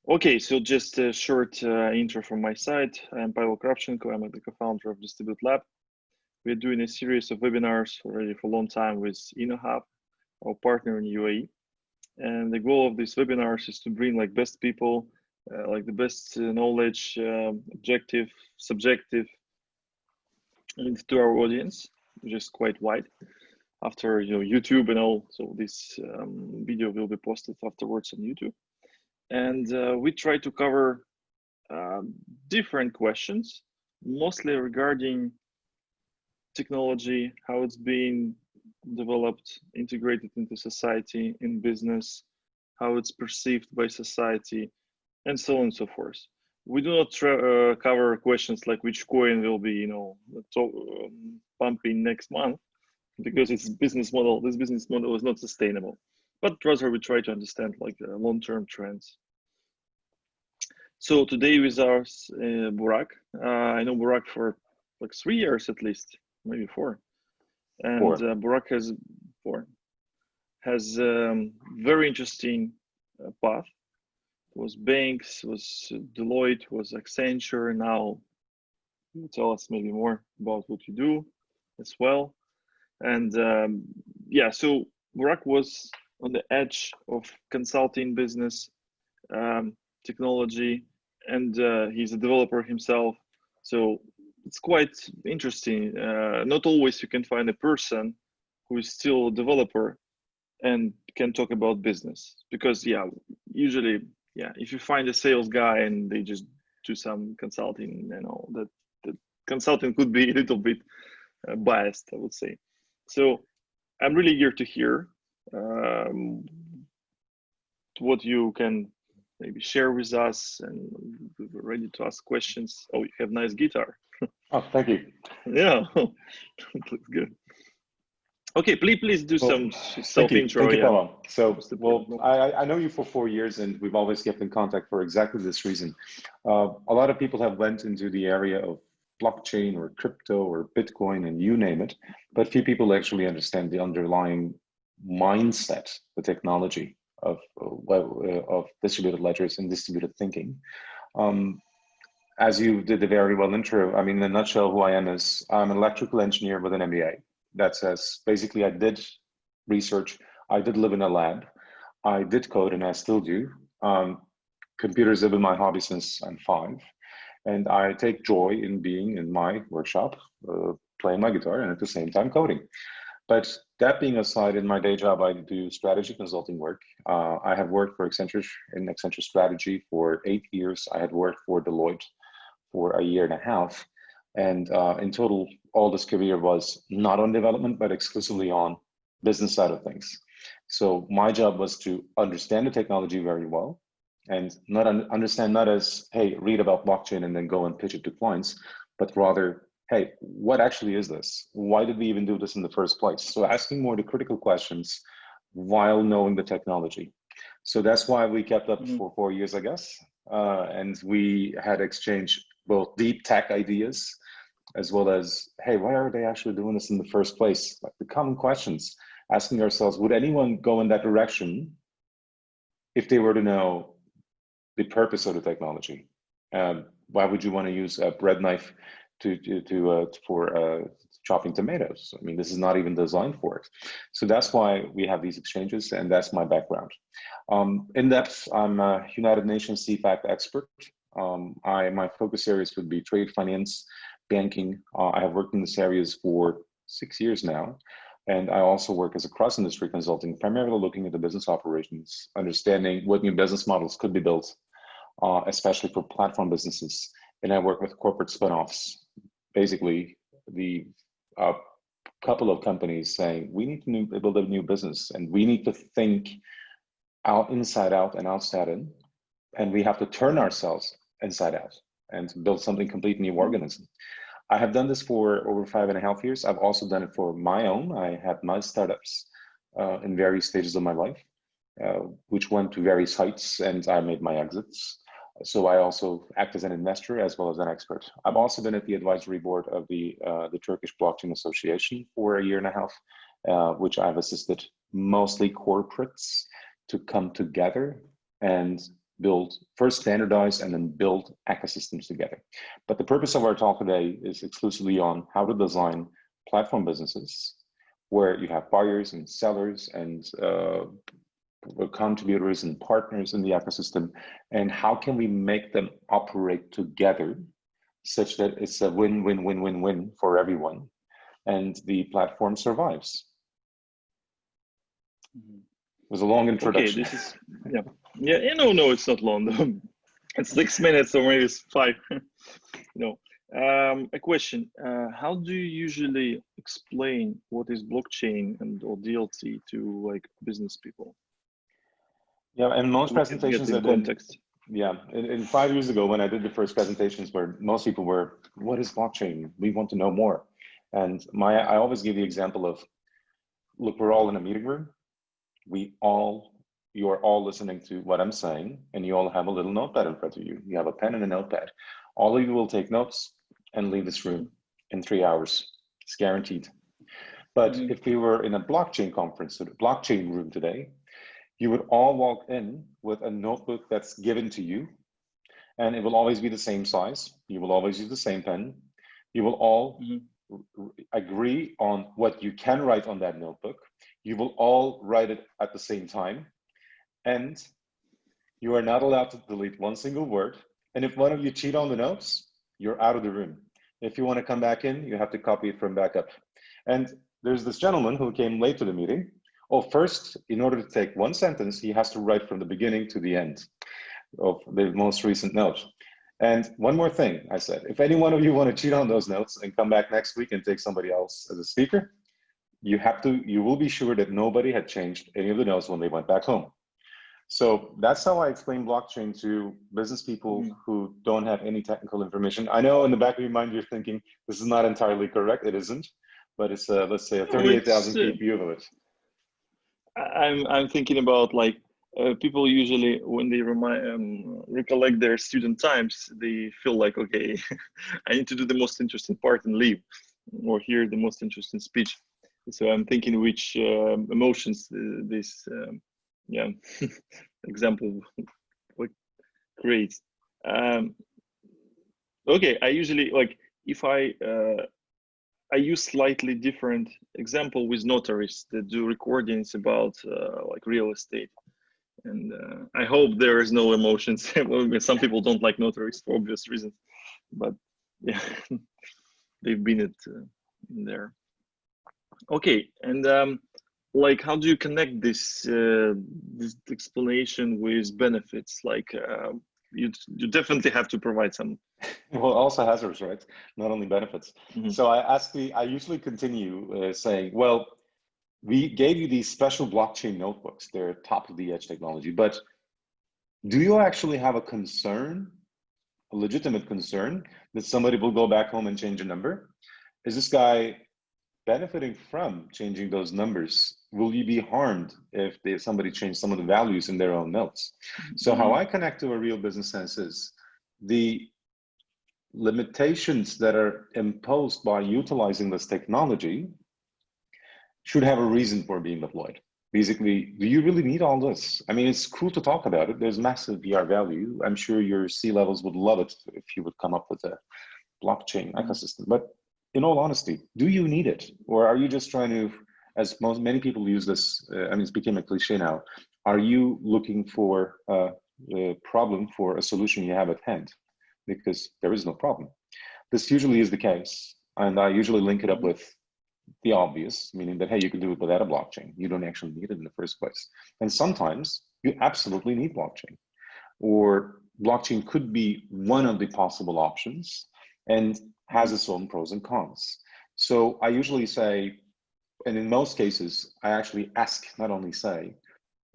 Okay, so just a short intro from my side. I'm Pavel Kravchenko. I'm the co-founder of Distribute Lab. We're doing a series of webinars already for a long time with InnoHub, our partner in UAE. And the goal of these webinars is to bring like best people, like the best knowledge, objective, subjective, to our audience, which is quite wide. After YouTube and all, so this video will be posted afterwards on YouTube. And we try to cover different questions, mostly regarding technology, how it's being developed, integrated into society, in business, how it's perceived by society, and so on and so forth. We do not cover questions like which coin will be, pumping next month, because it's business model. This business model is not sustainable. But rather, we try to understand like long-term trends. So today with us, Burak. I know Burak for like 3 years at least, maybe 4. And Burak has very interesting path. It was banks, was Deloitte, was Accenture. Now you tell us maybe more about what you do as well. And yeah, so Burak was on the edge of consulting business, technology, and he's a developer himself. So it's quite interesting. Not always you can find a person who is still a developer and can talk about business, because usually, if you find a sales guy and they just do some consulting, that consulting could be a little bit biased, I would say. So I'm really eager to hear what you can maybe share with us, and we're ready to ask questions. Oh, you have nice guitar. Oh, thank you. Yeah, it looks good. Okay, please do some self-intro. Thank you, Pavel. So, I know you for 4 years, and we've always kept in contact for exactly this reason. A lot of people have went into the area of blockchain or crypto or Bitcoin and you name it, but few people actually understand the underlying mindset, the technology of distributed ledgers and distributed thinking. As you did a very well intro, I mean, in a nutshell, who I am is I'm an electrical engineer with an MBA. That says, basically, I did research, I did live in a lab, I did code, and I still do. Computers have been my hobby since I'm 5. And I take joy in being in my workshop, playing my guitar, and at the same time coding. But that being aside, in my day job, I do strategy consulting work. I have worked for Accenture in Accenture Strategy for 8 years. I had worked for Deloitte for 1.5 years. And in total, all this career was not on development, but exclusively on business side of things. So my job was to understand the technology very well, and understand not as, hey, read about blockchain and then go and pitch it to clients, but rather, hey, what actually is this? Why did we even do this in the first place? So asking more the critical questions while knowing the technology. So that's why we kept up for 4 years, I guess. And we had exchanged both deep tech ideas, as well as, hey, why are they actually doing this in the first place? Like the common questions, asking ourselves, would anyone go in that direction if they were to know the purpose of the technology? Why would you want to use a bread knife for chopping tomatoes? I mean, this is not even designed for it. So that's why we have these exchanges, and that's my background. In depth, I'm a United Nations CFAC expert. My focus areas would be trade finance, banking. I have worked in these areas for 6 years now. And I also work as a cross-industry consulting, primarily looking at the business operations, understanding what new business models could be built, especially for platform businesses. And I work with corporate spin-offs, basically the couple of companies saying, we need to build a new business, and we need to think inside out and outside in, and we have to turn ourselves inside out and build something completely new organism. I have done this for over 5.5 years. I've also done it for my own. I had my startups in various stages of my life, which went to various heights, and I made my exits. So I also act as an investor as well as an expert. I've also been at the advisory board of the Turkish Blockchain Association for 1.5 years, which I've assisted mostly corporates to come together and build, first standardize, and then build ecosystems together. But the purpose of our talk today is exclusively on how to design platform businesses where you have buyers and sellers and contributors and partners in the ecosystem, and how can we make them operate together such that it's a win-win-win-win-win for everyone, and the platform survives. It was a long introduction. Okay, this is no, it's not long. It's 6 minutes or maybe it's 5. No. A question: how do you usually explain what is blockchain and or DLT to like business people? Yeah, and most presentations in context. In 5 years ago when I did the first presentations, where most people were, "What is blockchain? We want to know more." And I always give the example of, look, we're all in a meeting room. You are all listening to what I'm saying, and you all have a little notepad in front of you. You have a pen and a notepad. All of you will take notes and leave this room in 3 hours. It's guaranteed. But if we were in a blockchain conference or a blockchain room today, you would all walk in with a notebook that's given to you, and it will always be the same size. You will always use the same pen. You will all agree on what you can write on that notebook. You will all write it at the same time, and you are not allowed to delete one single word. And if one of you cheat on the notes, you're out of the room. If you want to come back in, you have to copy it from back up. And there's this gentleman who came late to the meeting. Oh, first, in order to take one sentence, he has to write from the beginning to the end of the most recent note. And one more thing, I said, if any one of you want to cheat on those notes and come back next week and take somebody else as a speaker, you will be sure that nobody had changed any of the notes when they went back home. So that's how I explain blockchain to business people who don't have any technical information. I know in the back of your mind, you're thinking, this is not entirely correct. It isn't, but it's let's say a 38,000 feet view of it. I'm thinking about like people usually when they recollect their student times, they feel like, okay, I need to do the most interesting part and leave, or hear the most interesting speech. So I'm thinking which emotions this example creates. Okay, I usually like if I use slightly different example with notaries that do recordings about like real estate, and I hope there is no emotions. Some people don't like notaries for obvious reasons, but yeah, they've been in there. Okay, and like how do you connect this explanation with benefits? Like you definitely have to provide some. Well, also hazards, right? Not only benefits. So I usually continue saying, well, we gave you these special blockchain notebooks. They're top of the edge technology, but do you actually have a concern, a legitimate concern, that somebody will go back home and change a number? Is this guy benefiting from changing those numbers? Will you be harmed if somebody changed some of the values in their own notes? So how I connect to a real business sense is the limitations that are imposed by utilizing this technology should have a reason for being deployed. Basically, do you really need all this? I mean, it's cool to talk about it. There's massive VR value. I'm sure your C-levels would love it if you would come up with a blockchain ecosystem. But in all honesty, do you need it? Or are you just trying to, as many people use this, I mean, it's become a cliche now, are you looking for a problem for a solution you have at hand? Because there is no problem. This usually is the case. And I usually link it up with the obvious, meaning that, hey, you can do it without a blockchain. You don't actually need it in the first place. And sometimes you absolutely need blockchain, or blockchain could be one of the possible options and has its own pros and cons. So I usually say, and in most cases, I actually ask, not only say,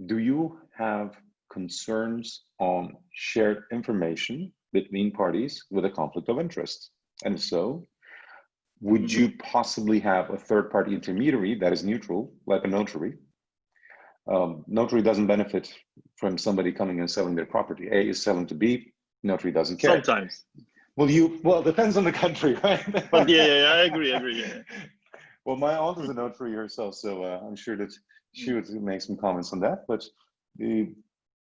do you have concerns on shared information between parties with a conflict of interest? And if so, would you possibly have a third-party intermediary that is neutral, like a notary? Notary doesn't benefit from somebody coming and selling their property. A is selling to B, notary doesn't care. Sometimes. Well, it depends on the country, right? But yeah, I agree. Yeah. Well, my aunt is a notary herself, so I'm sure that she would make some comments on that. But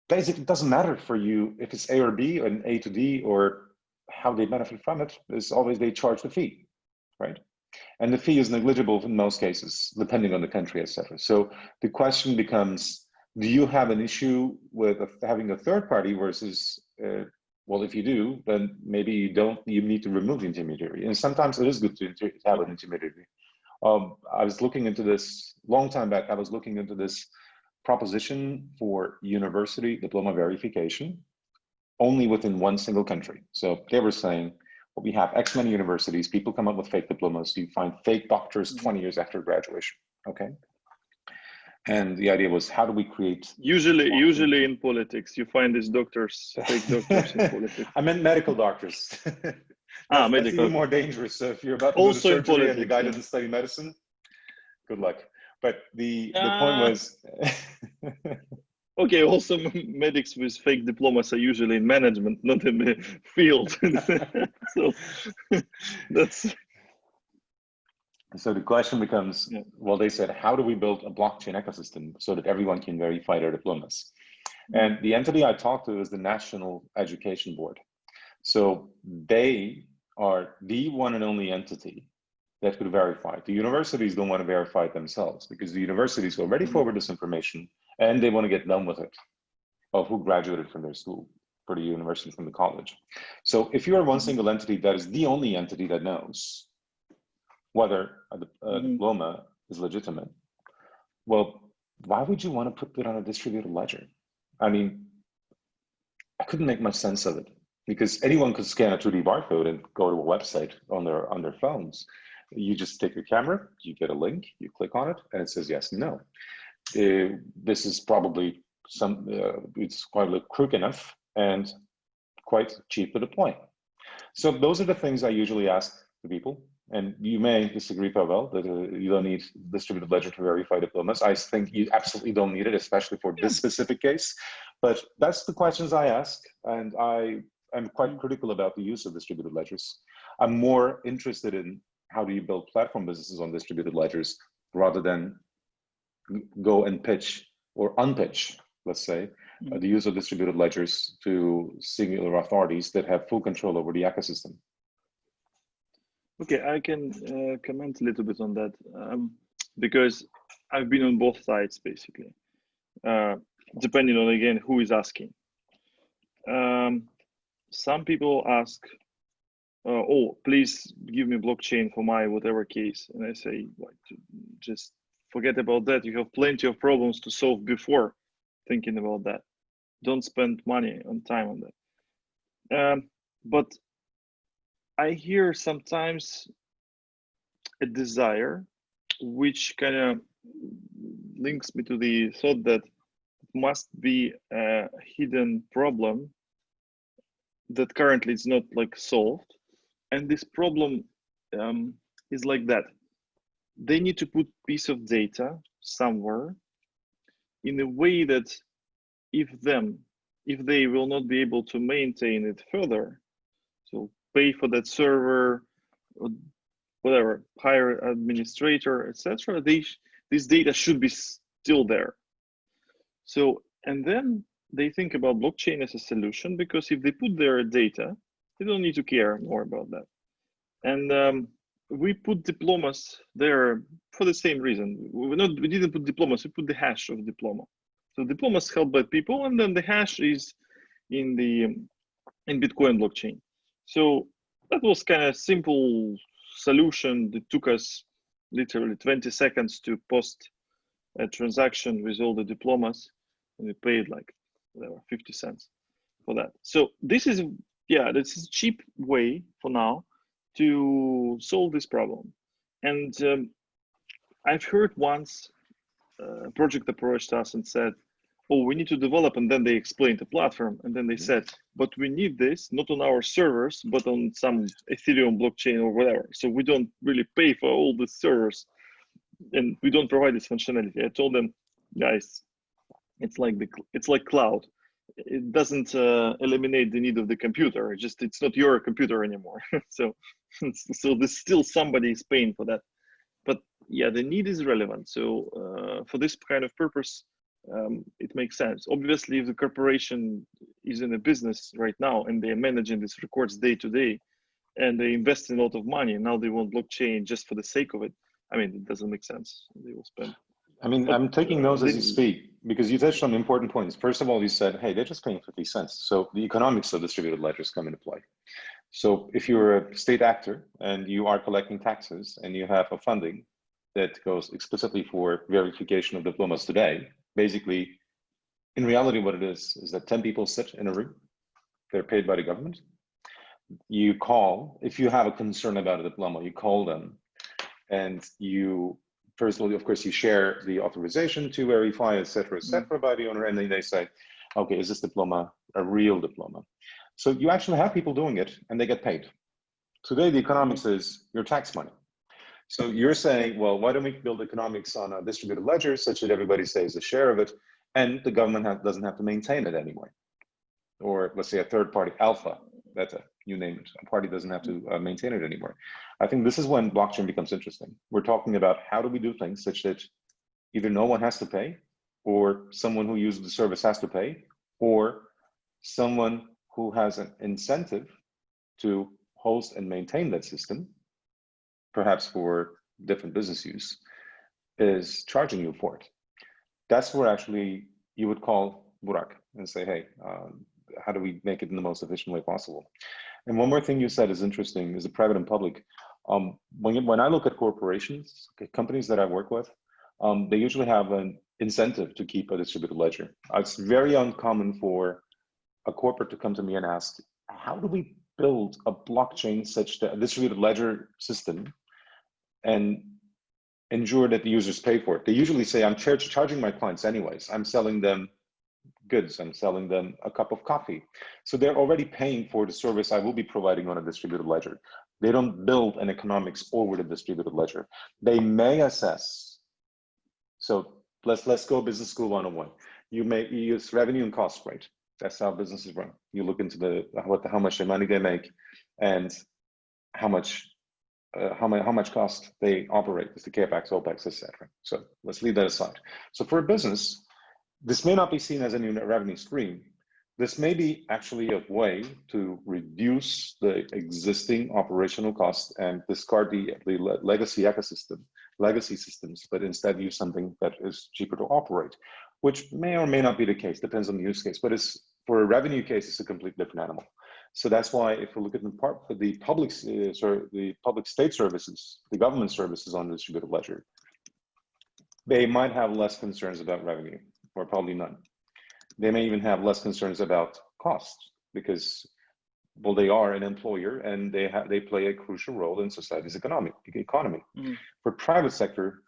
basically, it doesn't matter for you if it's A or B and A to D or how they benefit from it. It's always they charge the fee, right? And the fee is negligible in most cases, depending on the country, etc. So the question becomes, do you have an issue with having a third party versus, well, if you do, then maybe you need to remove the intermediary. And sometimes it is good to have an intermediary. I was looking into this long time back. I was looking into this proposition for university diploma verification only within one single country. So they were saying, well, we have X many universities, people come up with fake diplomas, you find fake doctors 20 years after graduation, okay? And the idea was, how do we create... Usually in politics, you find these doctors, fake doctors in politics. I meant medical doctors. That's even more dangerous. So if you're about to do the surgery and the guy doesn't study medicine, good luck. But the point was... Okay, also medics with fake diplomas are usually in management, not in the field. So that's... So the question becomes, well, they said, how do we build a blockchain ecosystem so that everyone can verify their diplomas? And the entity I talked to is the National Education Board. So they are the one and only entity that could verify it. The universities don't want to verify it themselves because the universities already forward this information and they want to get done with it of who graduated from their school, for the university, from the college. So if you are one single entity that is the only entity that knows whether a diploma is legitimate, well, why would you want to put it on a distributed ledger? I mean, I couldn't make much sense of it because anyone could scan a 2D barcode and go to a website on their phones. You just take your camera, you get a link, you click on it, and it says yes and no. This is probably it's quite quick enough and quite cheap to deploy. So those are the things I usually ask the people. And you may disagree, Pavel, that you don't need distributed ledger to verify diplomas. I think you absolutely don't need it, especially for this specific case. But that's the questions I ask, and I am quite critical about the use of distributed ledgers. I'm more interested in how do you build platform businesses on distributed ledgers rather than go and pitch or unpitch, let's say, the use of distributed ledgers to singular authorities that have full control over the ecosystem. Okay, I can comment a little bit on that because I've been on both sides, basically, depending on, again, who is asking. Some people ask, oh, please give me blockchain for my whatever case. And I say, like, just forget about that. You have plenty of problems to solve before thinking about that. Don't spend money and time on that. But I hear sometimes a desire, which kind of links me to the thought that it must be a hidden problem that currently is not like solved. And this problem is like that. They need to put piece of data somewhere in a way that if they will not be able to maintain it further, so pay for that server, or whatever, hire an administrator, etc. This data should be still there. So, and then they think about blockchain as a solution, because if they put their data, they don't need to care more about that. And we put diplomas there for the same reason. We didn't put diplomas, we put the hash of diploma. So diplomas held by people, and then the hash is in Bitcoin blockchain. So that was kind of simple solution that took us literally 20 seconds to post a transaction with all the diplomas, and we paid like whatever 50 cents for that. So this is a cheap way for now to solve this problem. And I've heard once a project approached us and said, oh, we need to develop, and then they explained the platform, and then they said, but we need this not on our servers, but on some Ethereum blockchain or whatever. So we don't really pay for all the servers, and we don't provide this functionality. I told them, guys, it's like cloud. It doesn't eliminate the need of the computer. It's not your computer anymore. so there's still somebody is paying for that. But yeah, the need is relevant. So for this kind of purpose, it makes sense. Obviously, if the corporation is in a business right now and they're managing these records day to day, and they invest in a lot of money, and now they want blockchain just for the sake of it, I mean, it doesn't make sense. They will spend. I mean, But I'm taking notes as you speak because you touched on important points. First of all, you said, hey, they're just paying 50 cents. So the economics of distributed ledgers come into play. So if you're a state actor and you are collecting taxes and you have a funding that goes explicitly for verification of diplomas today, basically, in reality, what it is that 10 people sit in a room, they're paid by the government. You call, if you have a concern about a diploma, you call them and you, first of all, of course, you share the authorization to verify, et cetera, by the owner, and then they say, okay, is this diploma a real diploma? So you actually have people doing it and they get paid. Today, the economics is your tax money. So you're saying, well, why don't we build economics on a distributed ledger such that everybody saves a share of it and the government doesn't have to maintain it anymore? Or let's say a third party, alpha, beta, you name it, a party doesn't have to maintain it anymore. I think this is when blockchain becomes interesting. We're talking about how do we do things such that either no one has to pay, or someone who uses the service has to pay, or someone who has an incentive to host and maintain that system, perhaps for different business use, is charging you for it. That's where actually you would call Burak and say, hey, how do we make it in the most efficient way possible? And one more thing you said is interesting, is the private and public. When I look at corporations, companies that I work with, they usually have an incentive to keep a distributed ledger. It's very uncommon for a corporate to come to me and ask, how do we build a blockchain such that a distributed ledger system and ensure that the users pay for it? They usually say, I'm charging my clients anyways. I'm selling them goods, I'm selling them a cup of coffee. So they're already paying for the service I will be providing on a distributed ledger. They don't build an economics over the distributed ledger. They may assess. So let's go business school 101. You may use revenue and cost, right? That's how businesses run. You look into how much money they make and how much cost they operate, is the capex, opex, etc. So let's leave that aside. So for a business, this may not be seen as a new revenue stream. This may be actually a way to reduce the existing operational costs and discard the legacy systems, but instead use something that is cheaper to operate, which may or may not be the case, depends on the use case, but for a revenue case, it's a completely different animal. So that's why if we look at the public state services, the government services on the distributed ledger, they might have less concerns about revenue, or probably none. They may even have less concerns about costs because, well, they are an employer and they play a crucial role in society's economy. For the private sectors,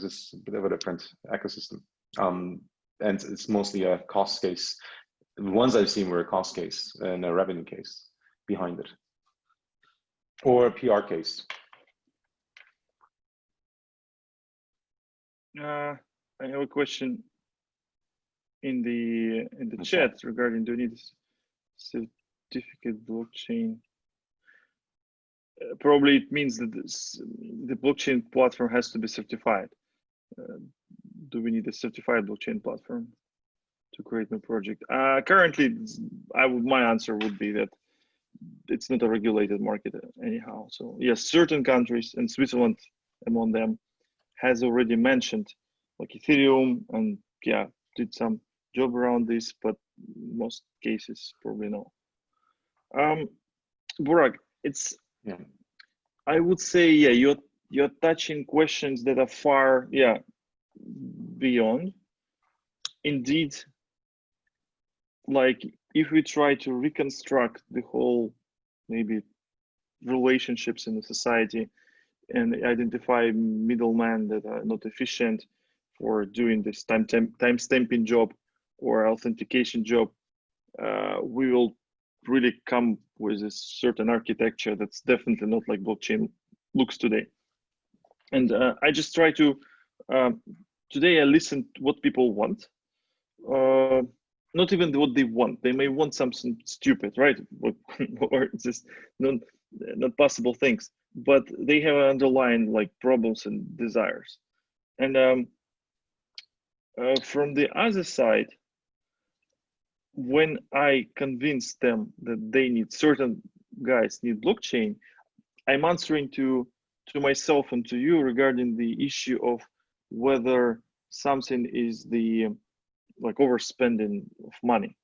it's a bit of a different ecosystem, and it's mostly a cost case. The ones I've seen were a cost case and a revenue case behind it, or a PR case. I have a question in the chat regarding, do you need certificate blockchain? Probably it means that the blockchain platform has to be certified. Do we need a certified blockchain platform to create a project? Currently, my answer would be that it's not a regulated market anyhow. So yes, certain countries, and Switzerland among them, has already mentioned like Ethereum, and yeah, did some job around this, but most cases probably no. Burak, I would say, yeah, you're touching questions that are far, beyond. Indeed, like if we try to reconstruct the whole maybe relationships in the society and identify middlemen that are not efficient for doing this time stamping job or authentication job, we will really come with a certain architecture that's definitely not like blockchain looks today. And I just try to, today I listen to what people want, not even what they want. They may want something stupid, right? Or just not possible things, but they have underlying like problems and desires. And From the other side, when I convince them that they need certain guys need blockchain, I'm answering to myself and to you regarding the issue of whether something is the like overspending of money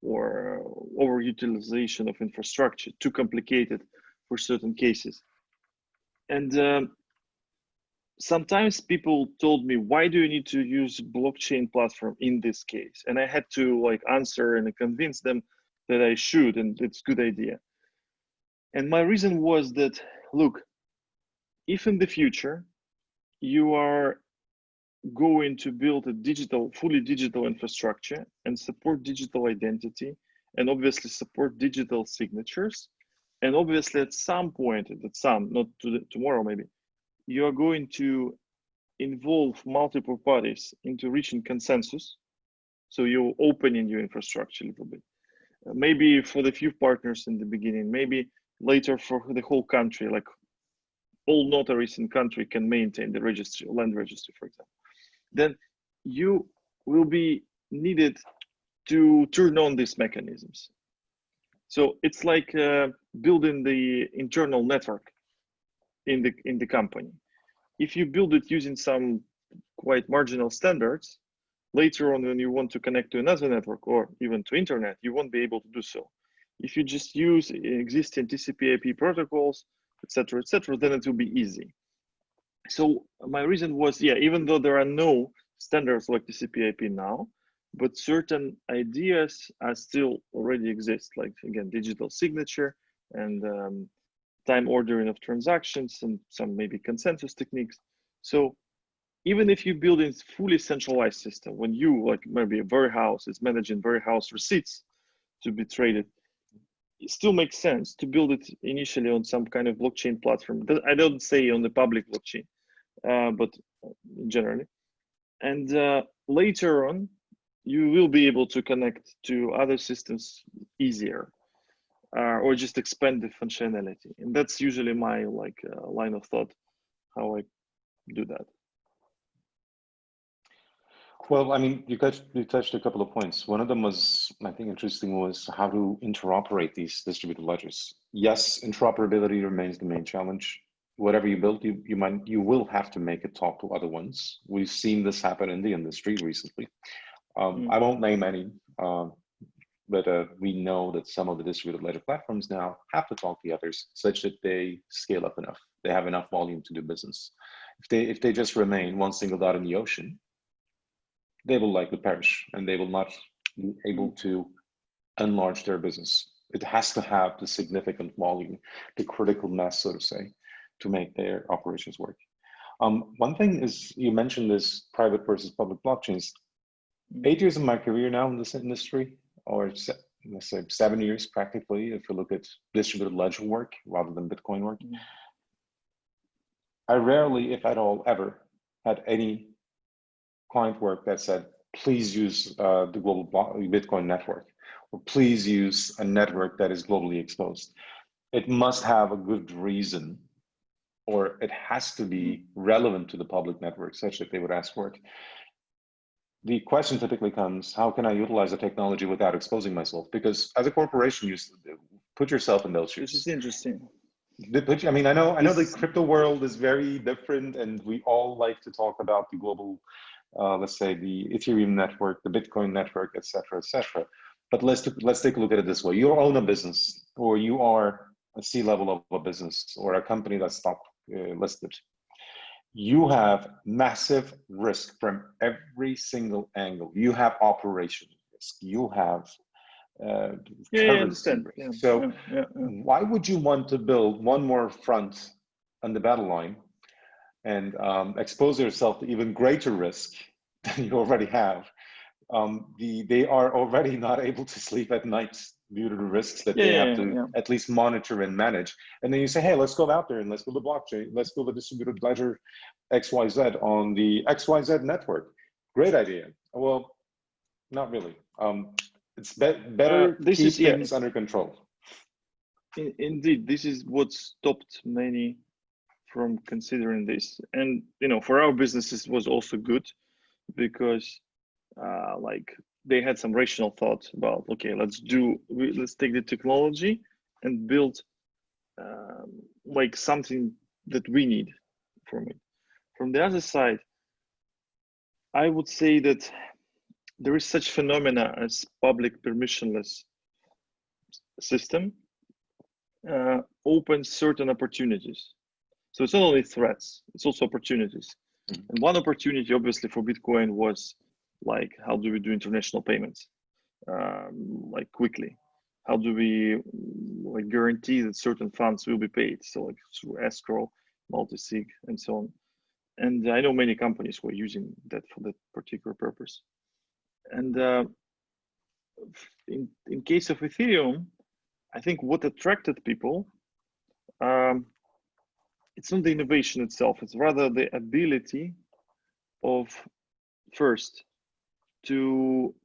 or overutilization of infrastructure, too complicated for certain cases. And sometimes people told me, why do you need to use blockchain platform in this case? And I had to like answer and convince them that I should, and it's a good idea. And my reason was that, look, if in the future you are going to build a digital, fully digital infrastructure and support digital identity, and obviously support digital signatures, and obviously at some point, not tomorrow maybe, you are going to involve multiple parties into reaching consensus. So you're opening your infrastructure a little bit. Maybe for the few partners in the beginning, maybe later for the whole country, like all notaries in country can maintain the registry, land registry, for example. Then you will be needed to turn on these mechanisms. So it's like building the internal network in the company. If you build it using some quite marginal standards, later on when you want to connect to another network or even to internet, you won't be able to do so. If you just use existing TCP/IP protocols, etc., then it will be easy. So my reason was, yeah, even though there are no standards like TCP/IP now, but certain ideas are still already exist, like again, digital signature and time ordering of transactions and some maybe consensus techniques. So even if you build a fully centralized system, when you like maybe a warehouse is managing warehouse receipts to be traded, it still makes sense to build it initially on some kind of blockchain platform. I don't say on the public blockchain, but generally. And later on, you will be able to connect to other systems easier, or just expand the functionality. And that's usually my like line of thought, how I do that. Well, I mean, you touched a couple of points. One of them was, I think, interesting was how to interoperate these distributed ledgers. Yes, interoperability remains the main challenge. Whatever you build, you will have to make it talk to other ones. We've seen this happen in the industry recently. I won't name any, but we know that some of the distributed ledger platforms now have to talk to the others such that they scale up enough. They have enough volume to do business. If they just remain one single dot in the ocean, they will likely perish and they will not be able to enlarge their business. It has to have the significant volume, the critical mass, so to say, to make their operations work. One thing is, you mentioned this private versus public blockchains. 8 years of my career now in this industry, or let's say 7 years practically, if you look at distributed ledger work rather than Bitcoin work, I rarely, if at all, ever had any client work that said, please use the global Bitcoin network, or please use a network that is globally exposed. It must have a good reason, or it has to be relevant to the public network such that they would ask for it. The question typically comes, how can I utilize the technology without exposing myself? Because as a corporation, you put yourself in those shoes. This is interesting. I mean, I know the crypto world is very different, and we all like to talk about the global, let's say the Ethereum network, the Bitcoin network, et cetera, et cetera. But let's take a look at it this way. You own a business, or you are a C-level of a business, or a company that's stock listed. You have massive risk from every single angle. You have operational risk. You have terrorism risk. Yeah. So why would you want to build one more front on the battle line and expose yourself to even greater risk than you already have? They are already not able to sleep at night due to the risks that they have to at least monitor and manage. And then you say, hey, let's go out there and let's build a blockchain. Let's build a distributed ledger XYZ on the XYZ network. Great idea. Well, not really. It's better to keep things under control. Indeed, this is what stopped many from considering this. And for our businesses was also good, because like they had some rational thought about, okay, let's take the technology and build like something that we need from it. From the other side, I would say that there is such phenomena as public permissionless system opens certain opportunities. So it's not only threats, it's also opportunities. And one opportunity, obviously, for Bitcoin was like, how do we do international payments, like quickly? How do we like guarantee that certain funds will be paid? So like through escrow, multi-sig, and so on. And I know many companies who are using that for that particular purpose. And in case of Ethereum, I think what attracted people, it's not the innovation itself, it's rather the ability of first to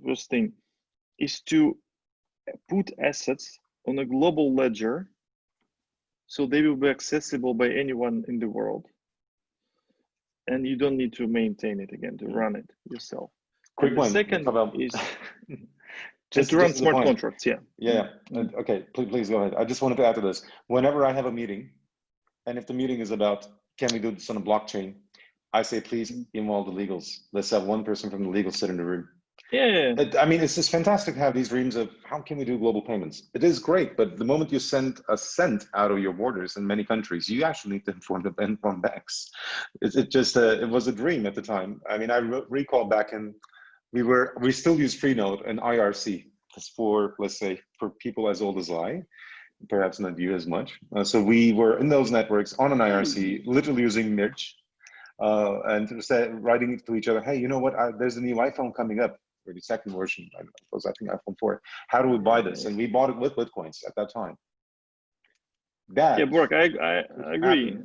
first thing is to put assets on a global ledger so they will be accessible by anyone in the world, and you don't need to maintain it again, to run it yourself. Quick and the one second is just to run to smart contracts. Yeah. Okay, please go ahead. I just wanted to add to this. Whenever I have a meeting, and if the meeting is about, can we do this on a blockchain? I say, please involve the legals. Let's have one person from the legal sit in the room. I mean, it's just fantastic to have these dreams of how can we do global payments. It is great, but the moment you send a cent out of your borders in many countries, you actually need to inform banks. It was a dream at the time. I mean, I recall back in, we still use Freenode and IRC. That's for, let's say, for people as old as I, perhaps not you as much. So we were in those networks on an IRC, literally using Mirch, and writing to each other, hey, you know what, there's a new iPhone coming up, or the second version, I think iPhone 4. How do we buy this? And we bought it with Bitcoins at that time. Burak, I agree.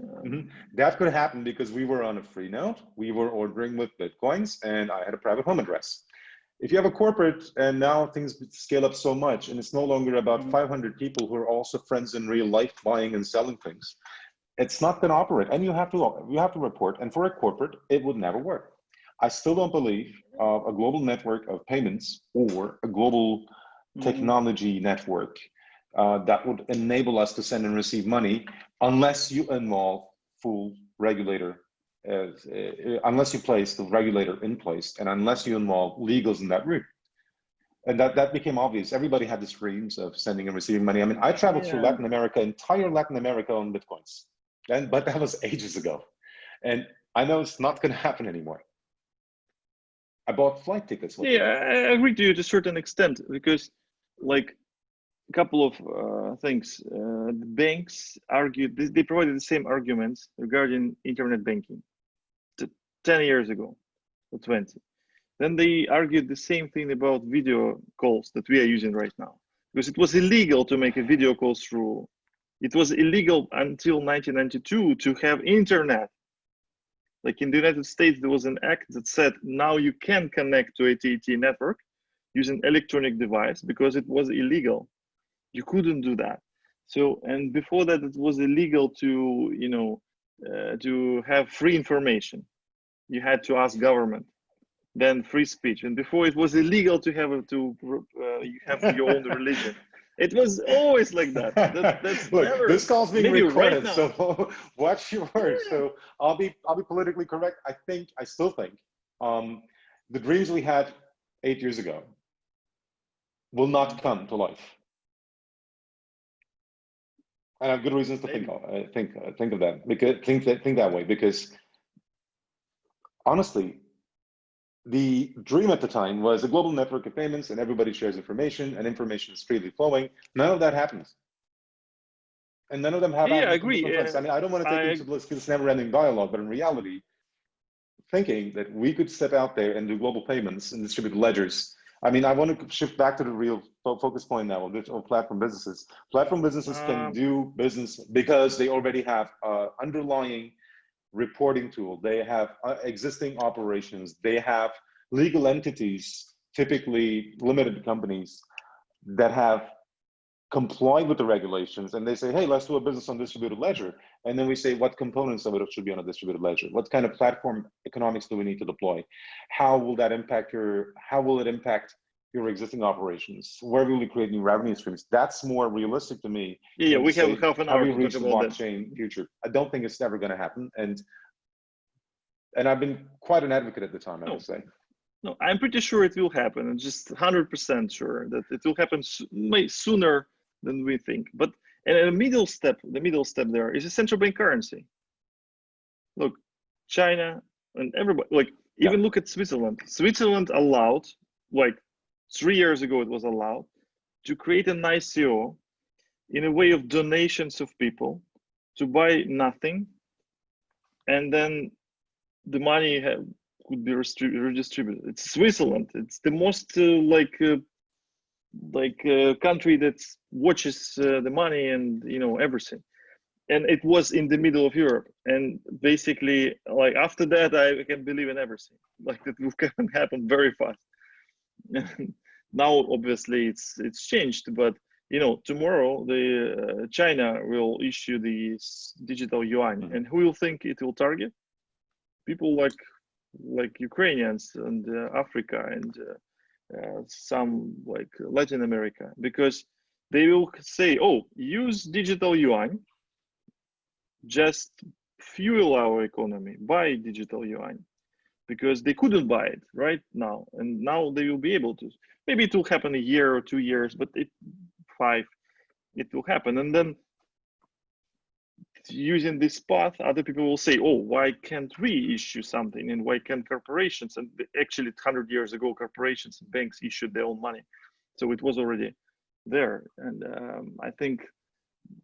That could happen because we were on a free node, we were ordering with Bitcoins, and I had a private home address. If you have a corporate and now things scale up so much and it's no longer about 500 people who are also friends in real life buying and selling things, it's not going to operate, and you have to report. And for a corporate, it would never work. I still don't believe a global network of payments or a global technology network that would enable us to send and receive money unless you involve full regulator, unless you place the regulator in place, and unless you involve legals in that route. And that became obvious. Everybody had these dreams of sending and receiving money. I mean, I traveled through Latin America, entire Latin America on Bitcoins. But that was ages ago. And I know it's not going to happen anymore. I bought flight tickets. I agree to you to a certain extent, because like a couple of things, the banks argued, they provided the same arguments regarding internet banking 10 years ago or 20. Then they argued the same thing about video calls that we are using right now, because it was illegal to make a video call through. It was illegal until 1992 to have internet. Like in the United States, there was an act that said now you can connect to AT&T network using electronic device, because it was illegal. You couldn't do that. So, and before that, it was illegal to, to have free information. You had to ask government. Then free speech, and before it was illegal to have you have your own religion. It was always like that. That's Look, never, this call's being recorded, right, so watch your words. So I'll be politically correct. I still think the dreams we had 8 years ago will not come to life. And I have good reasons to think of that, because think that way, because honestly, the dream at the time was a global network of payments and everybody shares information and information is freely flowing. None of that happens. And none of them have I agree. I mean, I don't want to take into this never-ending dialogue, but in reality, thinking that we could step out there and do global payments and distribute ledgers. I mean, I want to shift back to the real focus point now of platform businesses. Platform businesses can do business because they already have underlying reporting tool, they have existing operations, they have legal entities, typically limited companies, that have comply with the regulations, and they say, hey, let's do a business on distributed ledger. And then we say, what components of it should be on a distributed ledger? What kind of platform economics do we need to deploy? How will that impact your existing operations? Where will we create new revenue streams? That's more realistic to me. Yeah, than we to have say, half an how hour we to reach talk the about that. blockchain future. I don't think it's never going to happen. And I've been quite an advocate at the time, I would say. No, I'm pretty sure it will happen. I'm just 100% sure that it will happen sooner than we think. But and the middle step there is a central bank currency. Look, China and everybody, like even look at Switzerland. Switzerland allowed, like 3 years ago, it was allowed to create an ICO in a way of donations of people to buy nothing, and then the money could be redistributed. It's Switzerland. It's the most country that watches the money and everything. And it was in the middle of Europe. And basically, like after that, I can believe in everything. Like that will happen very fast. Now, obviously, it's changed, but tomorrow the China will issue the digital yuan, and who will think it will target? People like Ukrainians and Africa and some like Latin America, because they will say, oh, use digital yuan, just fuel our economy, buy digital yuan, because they couldn't buy it right now, and now they will be able to. Maybe it will happen a year or 2 years, but it will happen. And then using this path, other people will say, oh, why can't we issue something, and why can't corporations? And actually 100 years ago, corporations and banks issued their own money, so it was already there. And I think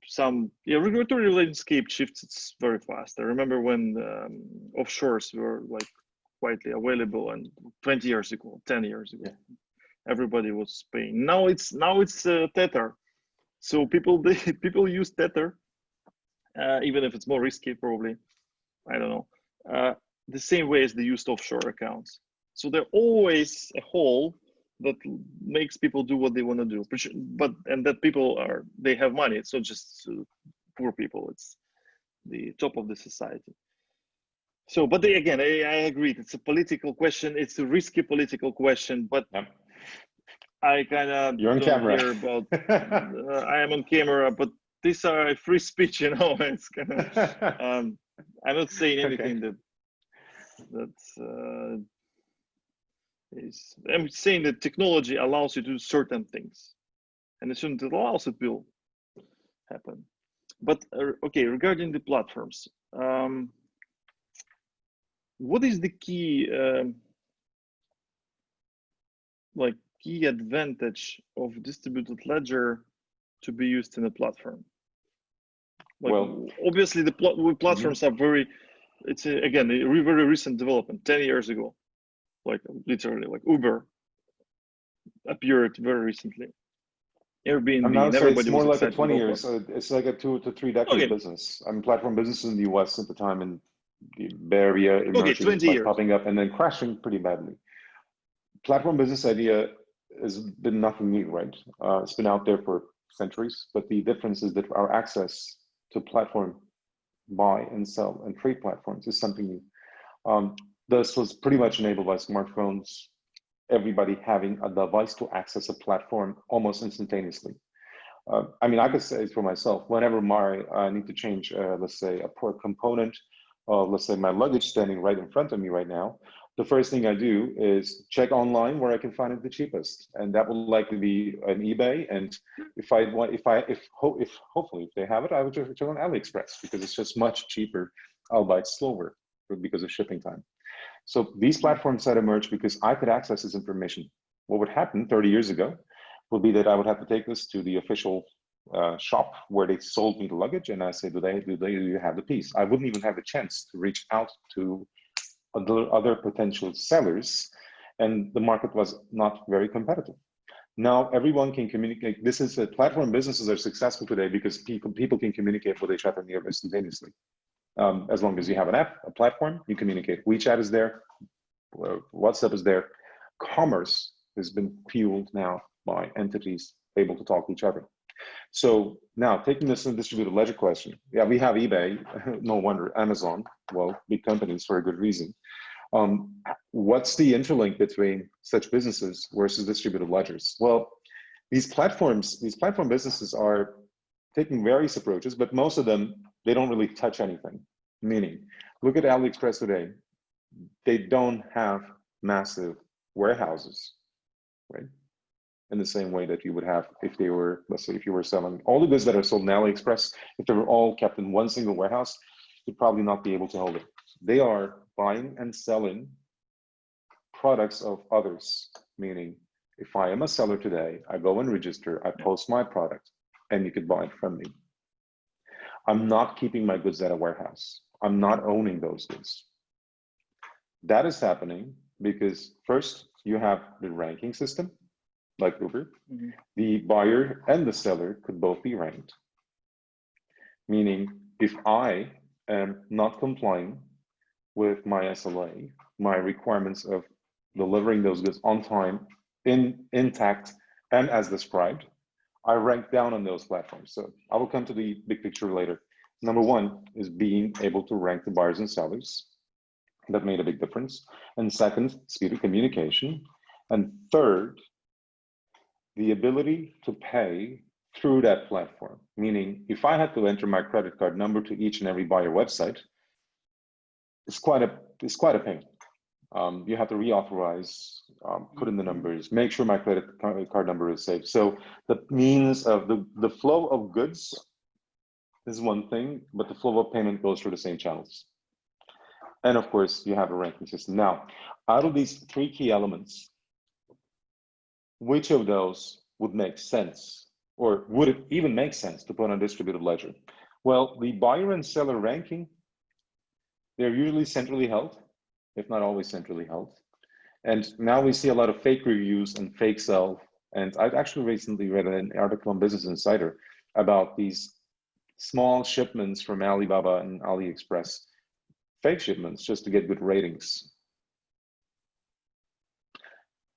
some regulatory landscape shifts. It's very fast. I remember when offshores were like widely available, and 20 years ago, 10 years ago, everybody was paying. Now it's Tether, so people use Tether. Even if it's more risky, probably, I don't know, the same way as they used offshore accounts. So there's always a hole that makes people do what they want to do. And that people they have money. It's not just poor people. It's the top of the society. So, but again, I agree. It's a political question. It's a risky political question, but I kind of don't care about. I am on camera, but these are free speech, It's kind of. I'm not saying anything I'm saying that technology allows you to do certain things, and as soon as it allows, it will happen. But okay, regarding the platforms, what is the key, key advantage of distributed ledger to be used in a platform? Well, obviously the platforms are it's again a very recent development. 10 years ago, like literally, like Uber appeared very recently. Airbnb, and everybody it's more was like a 20 to years. So it's like a 2 to 3 decade business. I mean, platform businesses in the US at the time, and the Bay Area emerging, like popping up and then crashing pretty badly. Platform business idea has been nothing new, right? It's been out there for centuries, but the difference is that our access to platform buy and sell and trade platforms is something new. This was pretty much enabled by smartphones, everybody having a device to access a platform almost instantaneously. I mean, I could say for myself, whenever I need to change, let's say, a poor component, let's say my luggage standing right in front of me right now, the first thing I do is check online where I can find it the cheapest, and that will likely be an eBay. And hopefully if they have it, I would just return on AliExpress, because it's just much cheaper, albeit slower, because of shipping time. So these platforms had emerged because I could access this information. What would happen 30 years ago would be that I would have to take this to the official shop where they sold me the luggage, and I say, do you have the piece? I wouldn't even have the chance to reach out to other potential sellers, and the market was not very competitive. Now everyone can communicate. This is platform businesses are successful today because people can communicate with each other nearly instantaneously. As long as you have an app, a platform, you communicate. WeChat is there, WhatsApp is there. Commerce has been fueled now by entities able to talk to each other. So now taking this in distributed ledger question, yeah, we have eBay, no wonder, Amazon, well, big companies for a good reason. What's the interlink between such businesses versus distributed ledgers? Well, these platform businesses are taking various approaches, but most of them, they don't really touch anything. Meaning, look at AliExpress today. They don't have massive warehouses, right? In the same way that you would have if they were, let's say, if you were selling all the goods that are sold in AliExpress, if they were all kept in one single warehouse, you'd probably not be able to hold it. They are buying and selling products of others, meaning if I am a seller today, I go and register, I post my product, and you could buy it from me. I'm not keeping my goods at a warehouse. I'm not owning those goods. That is happening because first you have the ranking system, like Uber. Mm-hmm. The buyer and the seller could both be ranked. Meaning if I am not complying with my SLA, my requirements of delivering those goods on time, intact, and as described, I rank down on those platforms. So I will come to the big picture later. Number one is being able to rank the buyers and sellers. That made a big difference. And second, speed of communication. And third, the ability to pay through that platform. Meaning, if I had to enter my credit card number to each and every buyer website, it's quite a pain. You have to reauthorize, put in the numbers, make sure my credit card number is safe. So the means of the flow of goods is one thing, but the flow of payment goes through the same channels. And of course, you have a ranking system. Now, out of these three key elements, which of those would make sense, or would it even make sense to put on a distributed ledger? Well, the buyer and seller ranking, they're usually centrally held, if not always centrally held. And now we see a lot of fake reviews and fake sell. And I've actually recently read an article on Business Insider about these small shipments from Alibaba and AliExpress, fake shipments just to get good ratings.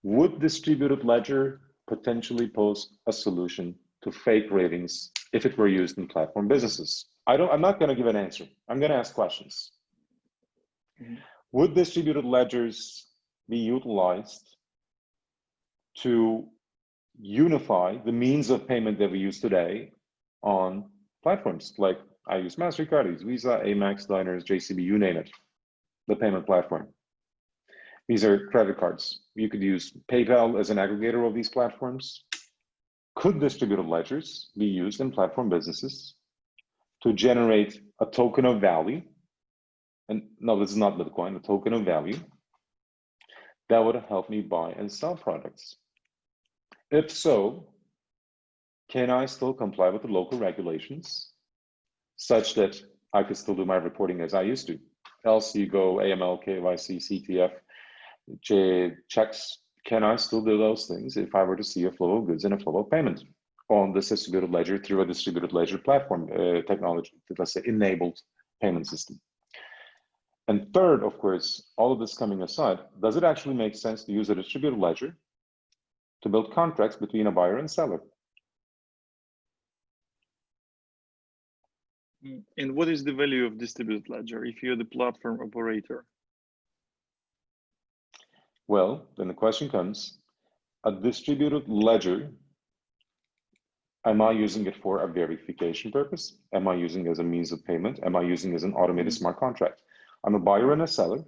Would distributed ledger potentially pose a solution to fake ratings if it were used in platform businesses? I'm not going to give an answer. I'm going to ask questions. Mm-hmm. Would distributed ledgers be utilized to unify the means of payment that we use today on platforms? Like I use MasterCard, I use Visa, Amex, Diners, JCB, you name it, the payment platform. These are credit cards. You could use PayPal as an aggregator of these platforms. Could distributed ledgers be used in platform businesses to generate a token of value? And no, this is not Bitcoin, a token of value that would help me buy and sell products. If so, can I still comply with the local regulations such that I could still do my reporting as I used to? Else you go AML, KYC, CTF, checks. Can I still do those things if I were to see a flow of goods and a flow of payment on this distributed ledger through a distributed ledger platform technology, let's say enabled payment system? And third, of course, all of this coming aside, does it actually make sense to use a distributed ledger to build contracts between a buyer and seller? And what is the value of distributed ledger if you're the platform operator? Well, then the question comes, a distributed ledger, am I using it for a verification purpose? Am I using it as a means of payment? Am I using it as an automated smart contract? I'm a buyer and a seller,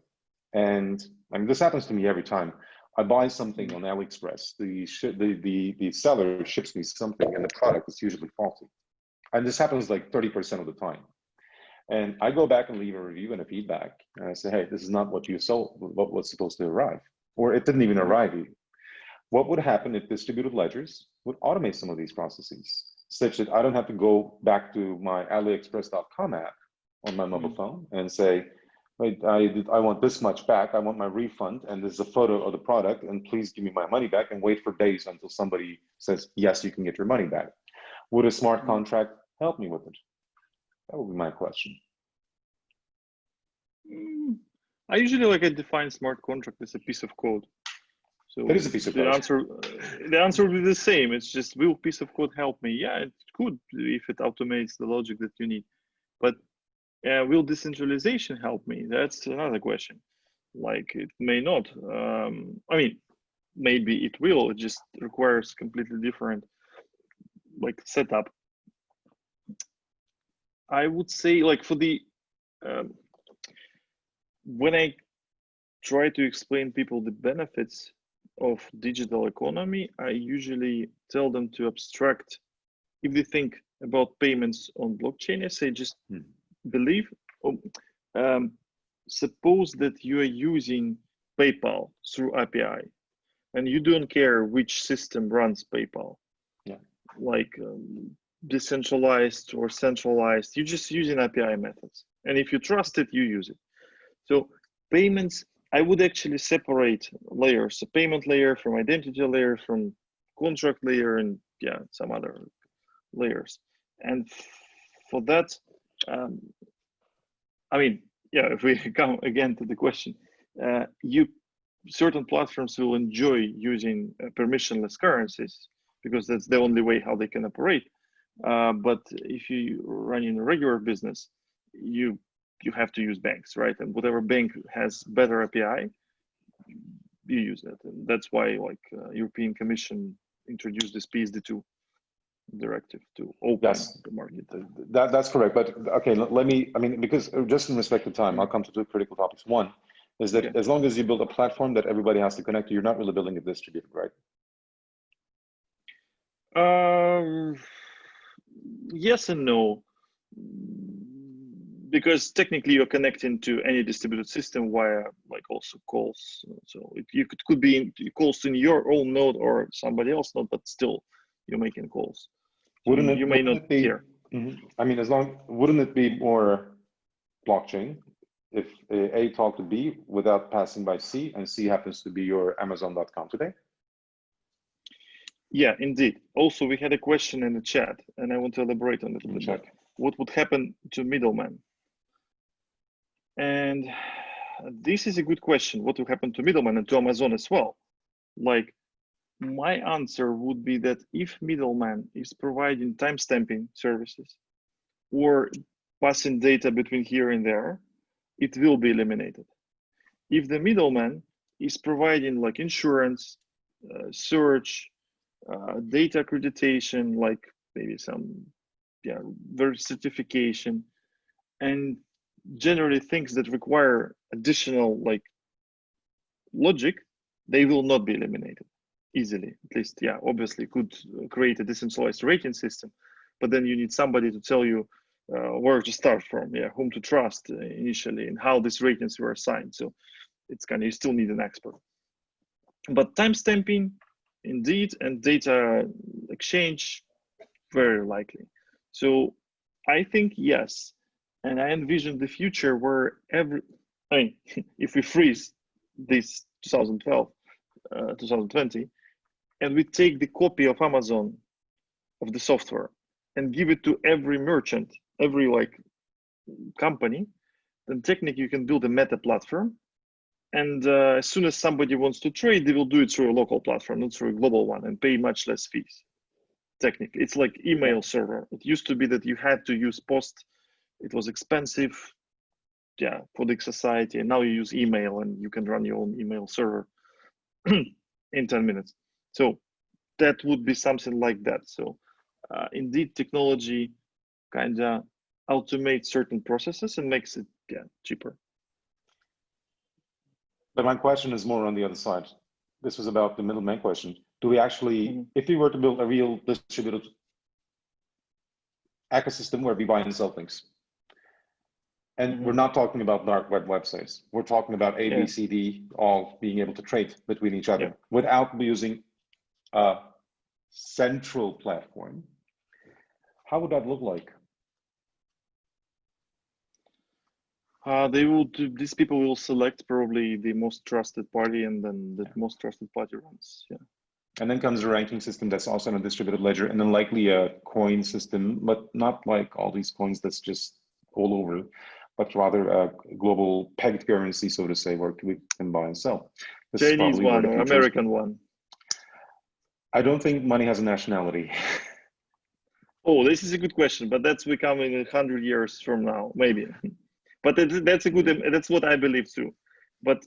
and I mean, this happens to me every time. I buy something on AliExpress, the seller ships me something and the product is usually faulty. And this happens like 30% of the time. And I go back and leave a review and a feedback. And I say, hey, this is not what you sold, what was supposed to arrive. Or it didn't even arrive. What would happen if distributed ledgers would automate some of these processes, such that I don't have to go back to my AliExpress.com app on my mobile phone and say, wait, I want this much back, I want my refund, and there's a photo of the product, and please give me my money back, and wait for days until somebody says, yes, you can get your money back. Would a smart contract help me with it? That would be my question. I usually I define smart contract as a piece of code. So That is a piece of the code. answer will be the same. It's just, will piece of code help me? Yeah, it could if it automates the logic that you need. But will decentralization help me? That's another question. Like, it may not. I mean, maybe it will. It just requires completely different like setup. I would say, like, for the when I try to explain people the benefits of digital economy, I usually tell them to abstract. If they think about payments on blockchain, I say just believe, suppose that you are using PayPal through API and you don't care which system runs PayPal. Yeah. Like decentralized or centralized, you're just using API methods. And if you trust it, you use it. So payments, I would actually separate layers, a payment layer from identity layer, from contract layer, and yeah, some other layers. And for that, I mean, yeah, if we come again to the question, certain platforms will enjoy using permissionless currencies because that's the only way how they can operate. But if you run in a regular business, you have to use banks, right? And whatever bank has better API, you use that. And that's why, like, European Commission introduced this PSD2 directive to open the market. That's correct. But okay, let me, I mean, because just in respect of time, I'll come to two critical topics. One is that as long as you build a platform that everybody has to connect to, you're not really building it distributed, right? Yes and no. Because technically you're connecting to any distributed system via like also calls. So it could be calls in your own node or somebody else node, but still you're making calls. So you may not care. I mean, wouldn't it be more blockchain if A talked to B without passing by C, and C happens to be your Amazon.com today? Yeah, indeed. Also, we had a question in the chat, and I want to elaborate on it a bit more. What would happen to middlemen? And this is a good question. What will happen to middlemen and to Amazon as well? Like, my answer would be that if middleman is providing timestamping services or passing data between here and there, it will be eliminated. If the middleman is providing like insurance, search, data accreditation, like maybe some certification, and generally things that require additional like logic, they will not be eliminated easily. At least, yeah, obviously could create a decentralized rating system, but then you need somebody to tell you where to start from, whom to trust initially, and how these ratings were assigned. So it's kind of, you still need an expert. But timestamping, indeed, and data exchange, very likely. So I think yes, and I envision the future where if we freeze this 2012, 2020, and we take the copy of Amazon of the software and give it to every merchant, every like company, then technically you can build a meta platform. And as soon as somebody wants to trade, they will do it through a local platform, not through a global one, and pay much less fees. Technically, it's like email server. It used to be that you had to use post. It was expensive, for the society. And now you use email and you can run your own email server in 10 minutes. So that would be something like that. So indeed, technology kind of automates certain processes and makes it cheaper. But my question is more on the other side. This was about the middleman question. Do we actually, if we were to build a real distributed ecosystem where we buy and sell things, and we're not talking about dark web websites, we're talking about A, B, C, D, all being able to trade between each other without using a central platform, how would that look like? These people will select probably the most trusted party, and then the most trusted party runs. And then comes a ranking system that's also in a distributed ledger, and then likely a coin system, but not like all these coins that's just all over, but rather a global pegged currency, so to say, where we can buy and sell. This is Chinese probably where one the or future is. American one? I don't think money has a nationality. Oh, this is a good question, but that's becoming 100 years from now, maybe. But that's a good. That's what I believe too. But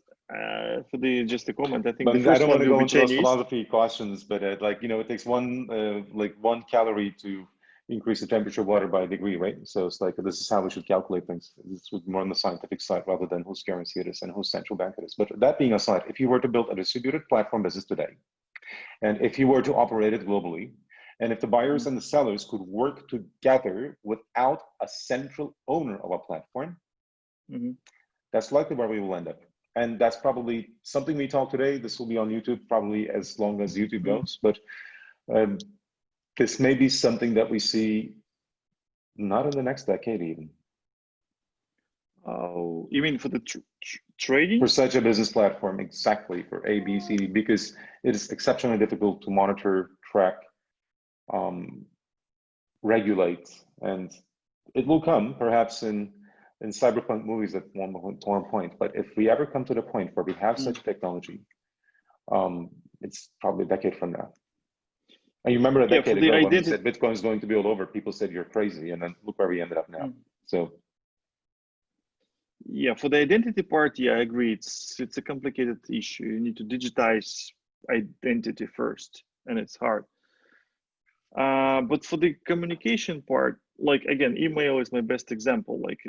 for the just a comment, I think the But I first don't want one to will go be into those Chinese. philosophy questions, but like, you know, it takes one calorie to increase the temperature of water by a degree, right? So it's like, this is how we should calculate things. This was more on the scientific side rather than whose currency it is and whose central bank it is. But that being aside, if you were to build a distributed platform business today, and if you were to operate it globally, and if the buyers and the sellers could work together without a central owner of a platform, that's likely where we will end up. And that's probably something we talk today. This will be on YouTube probably as long as YouTube goes. But this may be something that we see not in the next decade even. Oh, you mean for the trading? For such a business platform, exactly, for A, B, C, D, because it is exceptionally difficult to monitor, track, regulate, and it will come perhaps in cyberpunk movies at one point. But if we ever come to the point where we have such technology, it's probably a decade from now. And you remember a decade ago when we said Bitcoin is going to be all over, people said you're crazy, and then look where we ended up now. So yeah, for the identity part, yeah, I agree. It's a complicated issue. You need to digitize identity first, and it's hard. But for the communication part, like again, email is my best example. Like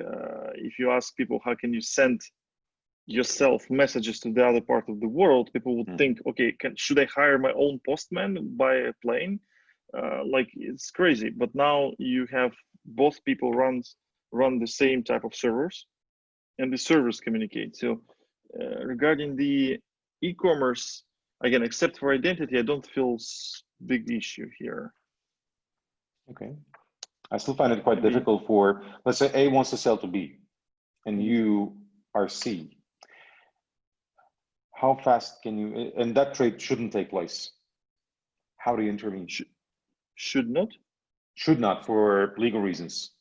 if you ask people how can you send yourself messages to the other part of the world, people would think, okay, should I hire my own postman by a plane? Like it's crazy. But now you have both people run the same type of servers, and the servers communicate. So regarding the e-commerce, again, except for identity, I don't feel big issue here. okay, I still find it quite difficult for, let's say A wants to sell to B, and you are C. How fast can you, and that trade shouldn't take place. How do you intervene? Should not? Should not, for legal reasons.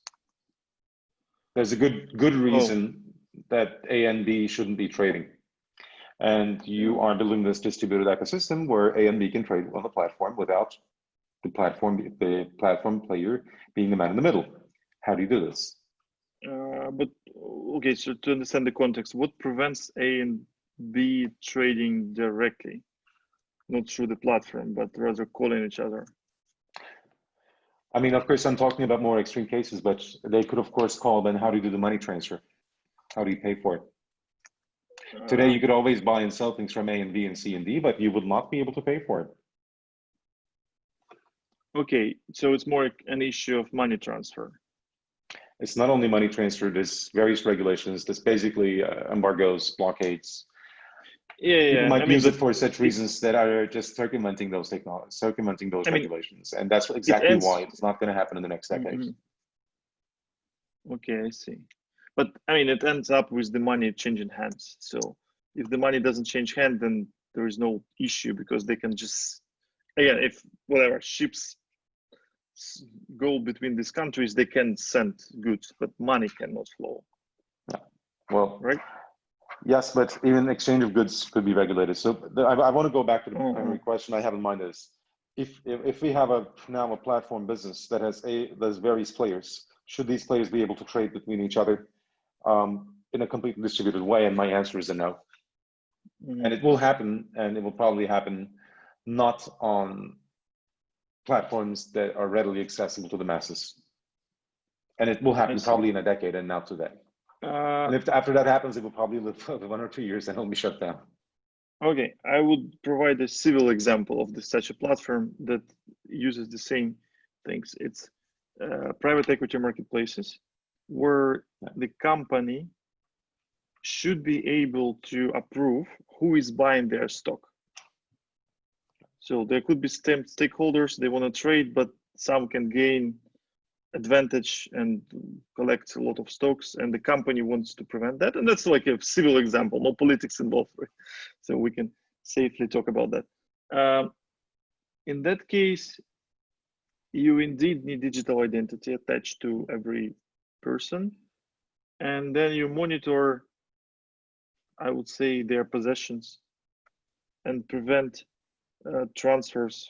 There's a good reason that A and B shouldn't be trading. And you are building this distributed ecosystem where A and B can trade on the platform without the platform player being the man in the middle. How do you do this? But okay, so to understand the context, what prevents A and B trading directly, not through the platform, but rather calling each other? I mean, of course, I'm talking about more extreme cases, but they could, of course, call. Then how do you do the money transfer? How do you pay for it? Today, you could always buy and sell things from A and B and C and D, but you would not be able to pay for it. Okay, so it's more an issue of money transfer. It's not only money transfer, there's various regulations. There's basically embargoes, blockades. People might use it for such reasons that are just circumventing those technologies, circumventing those regulations. And that's exactly why it's not going to happen in the next decade. Okay, I see. But I mean, it ends up with the money changing hands. So if the money doesn't change hand, then there is no issue because they can just, again, if whatever ships go between these countries, they can send goods, but money cannot flow. Yeah. Well, right? Yes, but even exchange of goods could be regulated. So I want to go back to the primary question I have in mind is, if we have now a platform business that has various players, should these players be able to trade between each other in a completely distributed way? And my answer is a no. And it will happen, and it will probably happen not on platforms that are readily accessible to the masses. And it will happen probably in a decade and not today. And if after that happens, it will probably live for 1 or 2 years and it'll be shut down. Okay, I would provide a civil example of such a platform that uses the same things. It's private equity marketplaces where the company should be able to approve who is buying their stock. So there could be stakeholders, they want to trade, but some can gain advantage and collect a lot of stocks, and the company wants to prevent that. And that's like a civil example, no politics involved, right? So we can safely talk about that. In that case, you indeed need digital identity attached to every person, and then you monitor, I would say, their possessions and prevent transfers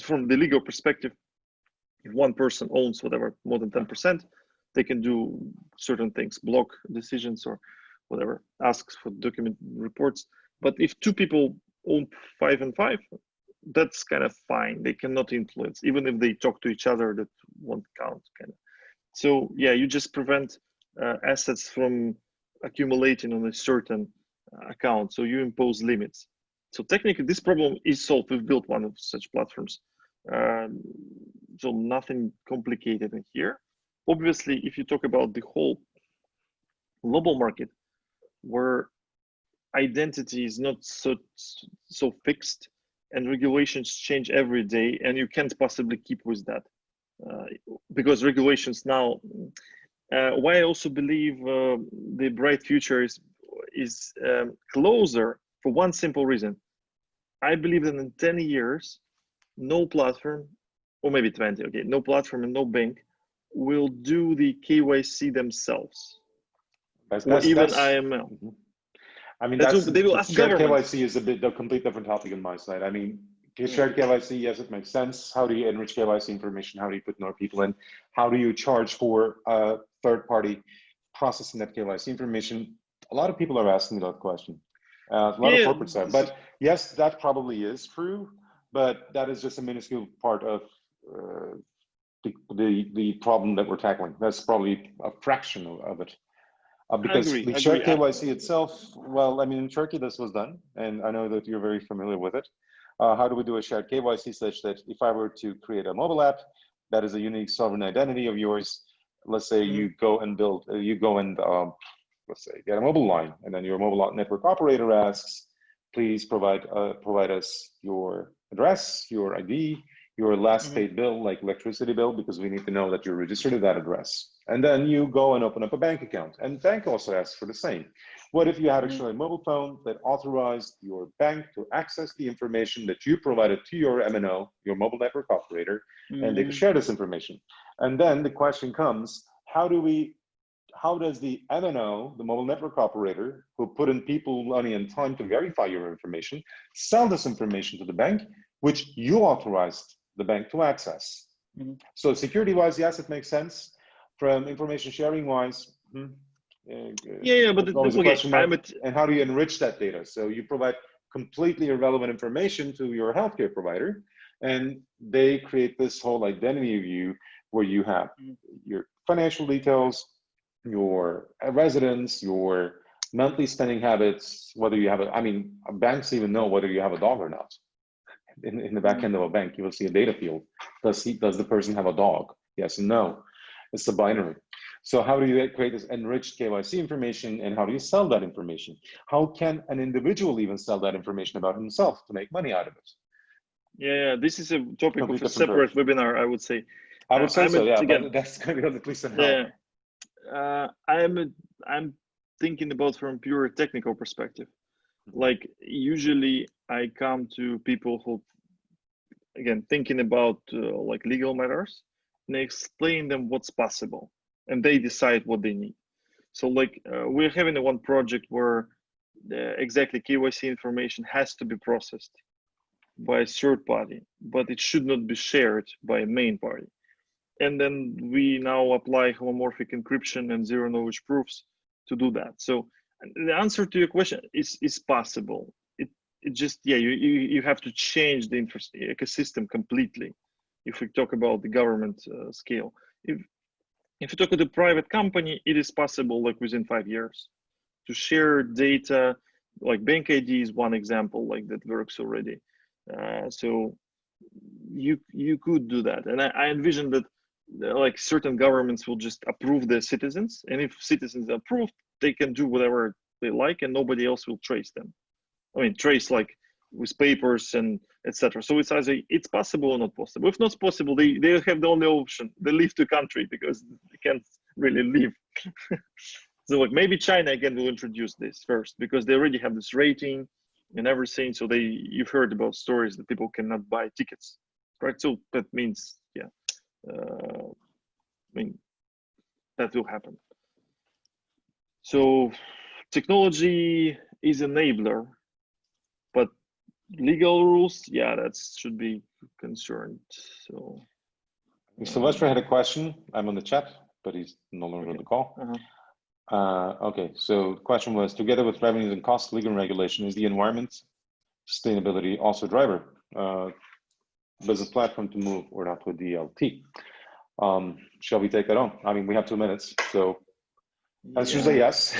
from the legal perspective. If one person owns whatever more than 10%, they can do certain things, block decisions or whatever, asks for document reports. But if two people own 5 and 5, that's kind of fine. They cannot influence, even if they talk to each other, that won't count. Kind of. So yeah, you just prevent assets from accumulating on a certain account. So you impose limits. So technically, this problem is solved. We've built one of such platforms. So nothing complicated in here. Obviously, if you talk about the whole global market, where identity is not so fixed and regulations change every day, and you can't possibly keep with that because regulations now. Why I also believe the bright future is closer for one simple reason. I believe that in 10 years, no platform, or maybe 20, okay, no platform and no bank will do the KYC themselves, or even IML. Mm-hmm. I mean, they will ask shared governments. KYC is a complete different topic on my side. I mean, shared KYC, yes, it makes sense. How do you enrich KYC information? How do you put more people in? How do you charge for third-party processing that KYC information? A lot of people are asking that question. A lot of corporate side. But yes, that probably is true, but that is just a minuscule part of the problem that we're tackling. That's probably a fraction of it. Because the shared KYC itself, well, I mean, in Turkey, this was done, and I know that you're very familiar with it. How do we do a shared KYC such that if I were to create a mobile app, that is a unique sovereign identity of yours, let's say you go and let's say, get a mobile line, and then your mobile network operator asks, please provide us your address, your ID, your last paid bill, like electricity bill, because we need to know that you're registered at that address. And then you go and open up a bank account. And bank also asks for the same. What if you had actually a mobile phone that authorized your bank to access the information that you provided to your MNO, your mobile network operator, and they could share this information? And then the question comes, how does the MNO, the mobile network operator, who put in people, money, and time to verify your information, sell this information to the bank, which you authorized the bank to access? So security-wise, yes, it makes sense. From information sharing-wise, but always a question mark. And how do you enrich that data? So you provide completely irrelevant information to your healthcare provider, and they create this whole identity of you, where you have your financial details, your residence, your monthly spending habits, whether you have banks even know whether you have a dog or not. In the back end of a bank, you will see a data field. Does the person have a dog? Yes and no. It's a binary. So how do you create this enriched KYC information, and how do you sell that information? How can an individual even sell that information about himself to make money out of it? Yeah, this is a topic of a separate webinar, I would say. I would say so, yeah, again, but that's going to be on the please and help. I'm thinking about from pure technical perspective. Like usually I come to people who, again, thinking about like legal matters, and I explain them what's possible, and they decide what they need. So like we're having one project where exactly KYC information has to be processed by a third party, but it should not be shared by a main party. And then we now apply homomorphic encryption and zero knowledge proofs to do that. So the answer to your question is possible. It just, yeah, you have to change the ecosystem completely. If we talk about the government scale, if you talk with a private company, it is possible, like within 5 years, to share data. Like bank ID is one example, like that works already. So you could do that, and I envision that like certain governments will just approve their citizens, and if citizens approve, they can do whatever they like, and nobody else will trace them. I mean, trace like with papers and etc. So it's either it's possible or not possible. If not possible, they have the only option: they leave the country because they can't really leave. So like maybe China again will introduce this first because they already have this rating and everything. So you've heard about stories that people cannot buy tickets, right? So that means, yeah, I mean, that will happen. So technology is enabler, but Legal rules, yeah, that should be concerned. So Sylvester had a question. I'm on the chat, but he's no longer on the call. Okay, so the question was, together with revenues and costs, legal and regulation, is the environment sustainability also a driver? Business platform to move or not with DLT? Shall we take that on? I mean, we have 2 minutes, so answer is a yes,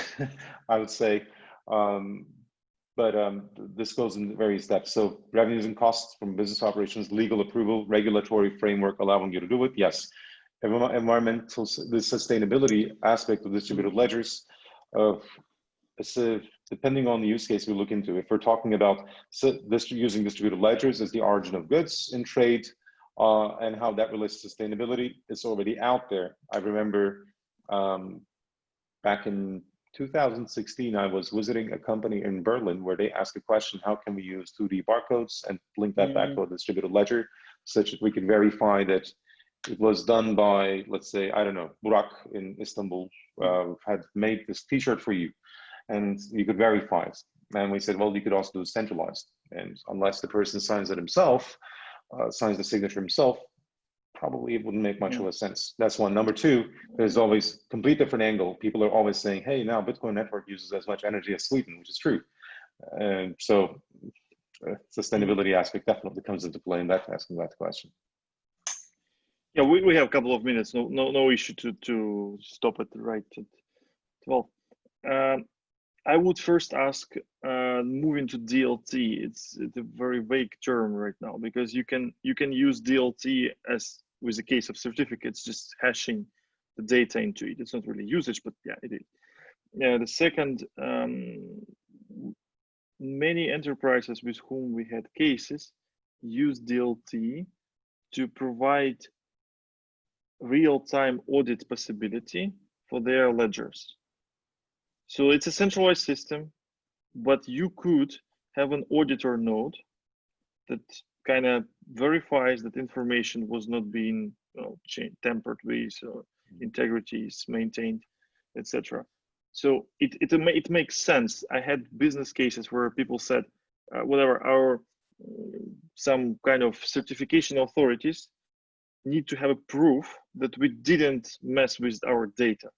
I would say. But this goes in various steps. So revenues and costs from business operations, legal approval, regulatory framework allowing you to do it, yes. Environmental, the sustainability aspect of distributed ledgers, depending on the use case we look into. If we're talking about using distributed ledgers as the origin of goods in trade, and how that relates to sustainability, it's already out there. I remember back in 2016, I was visiting a company in Berlin where they asked a question, how can we use 2D barcodes and link that back to a distributed ledger such that we can verify that it was done by, let's say, I don't know, Burak in Istanbul had made this t-shirt for you and you could verify it. And we said, well, you could also do centralized. And unless the person signs it himself, signs the signature himself, probably it wouldn't make much of a sense. That's one. Number two, there's always complete different angle. People are always saying, hey, now Bitcoin network uses as much energy as Sweden, which is true. And so sustainability aspect definitely comes into play in that, asking that question. Yeah, we have a couple of minutes. No issue to stop at right at 12. I would first ask, moving to DLT. It's a very vague term right now because you can use DLT as with the case of certificates, just hashing the data into it. It's not really usage, but yeah, it is. Yeah. The second, many enterprises with whom we had cases use DLT to provide real-time audit possibility for their ledgers. So it's a centralized system, but you could have an auditor node that kind of verifies that information was not being tampered with, or integrity is maintained, etc. So it makes sense. I had business cases where people said, whatever, our some kind of certification authorities need to have a proof that we didn't mess with our data.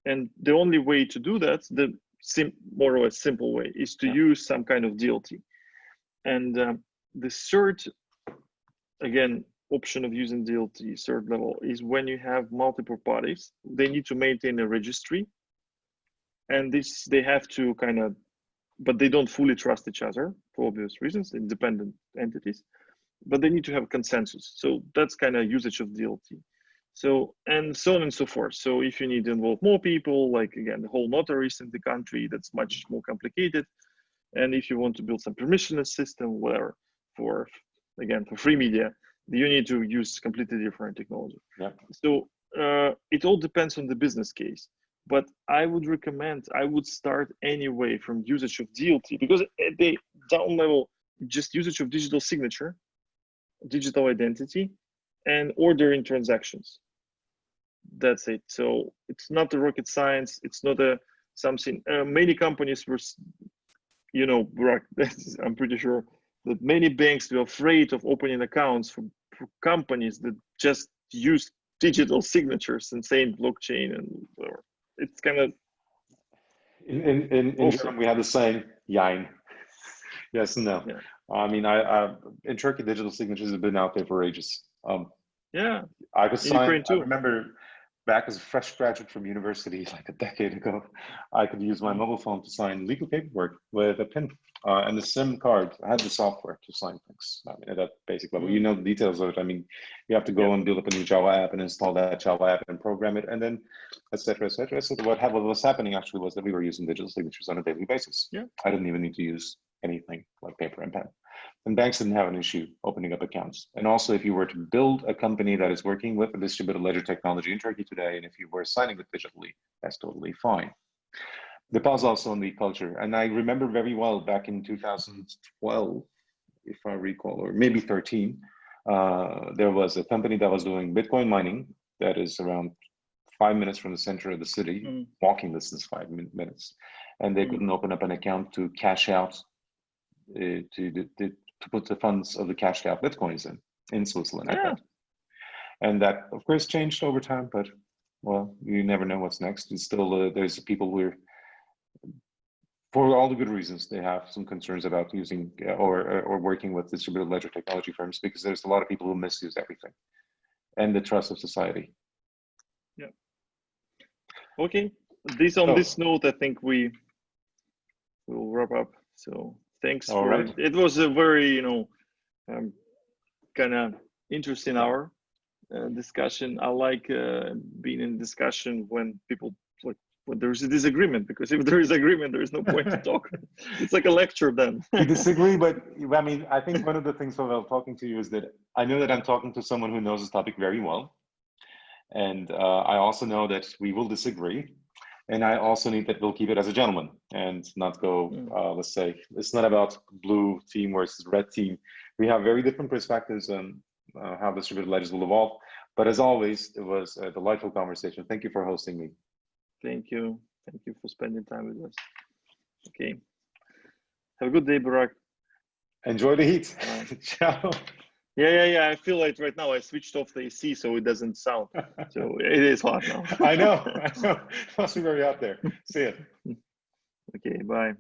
And the only way to do that, the more or less simple way, is to use some kind of DLT. And the third, again, option of using DLT, third level, is when you have multiple parties, they need to maintain a registry. And this, they have to kind of, but they don't fully trust each other for obvious reasons, independent entities, but they need to have consensus. So that's kind of usage of DLT. So, and so on and so forth. So if you need to involve more people, like again, the whole notaries in the country, that's much more complicated. And if you want to build some permissionless system, whatever, for, again, for free media, you need to use completely different technology. Yeah. So it all depends on the business case. But I would recommend, I would start anyway from usage of DLT, because at the down level, just usage of digital signature, digital identity, and ordering transactions. That's it. So it's not a rocket science. It's not a something. Many companies were, you know, Burak, I'm pretty sure that many banks were afraid of opening accounts for companies that just use digital signatures and saying blockchain and whatever. It's kind of in German we have the saying "Jein." Yes and no. Yeah. I mean, in Turkey, digital signatures have been out there for ages. Yeah, I could sign. Ukraine too. I remember back as a fresh graduate from university, like a decade ago, I could use my mobile phone to sign legal paperwork with a PIN and the SIM card. I had the software to sign things. I mean, at that basic level, you know the details of it. I mean, you have to go and build up a new Java app and install that Java app and program it, and then et cetera, et cetera. So what was happening actually was that we were using digital signatures on a daily basis. Yeah. I didn't even need to use anything like paper and pen. And banks didn't have an issue opening up accounts. And also, if you were to build a company that is working with a distributed ledger technology in Turkey today, and if you were signing it digitally, that's totally fine. Depends also on the culture. And I remember very well back in 2012, if I recall, or maybe 13, there was a company that was doing Bitcoin mining that is around 5 minutes from the center of the city, walking distance, 5 minutes. And they couldn't open up an account to cash out to to put the funds of the cash cow Bitcoins in Switzerland. I Yeah. bet. And that, of course, changed over time, but well, you never know what's next. It's still, there's people who are, for all the good reasons, they have some concerns about using or working with distributed ledger technology firms, because there's a lot of people who misuse everything and the trust of society. Yeah. Okay. On this note, I think we will wrap up. So thanks All for right. it. Was a very kind of interesting hour discussion. I like being in discussion when people when there's a disagreement, because if there is agreement, there is no point to talk. It's like a lecture then. We disagree, but I mean, I think one of the things while talking to you is that I know that I'm talking to someone who knows this topic very well. And I also know that we will disagree. And I also need that we'll keep it as a gentleman and not go, let's say, it's not about blue team versus red team. We have very different perspectives on how distributed ledgers will evolve. But as always, it was a delightful conversation. Thank you for hosting me. Thank you. Thank you for spending time with us. Okay. Have a good day, Burak. Enjoy the heat. Ciao. Yeah. I feel like right now I switched off the AC so it doesn't sound. So it is hot now. I know. Must be very hot there. See you. Okay, bye.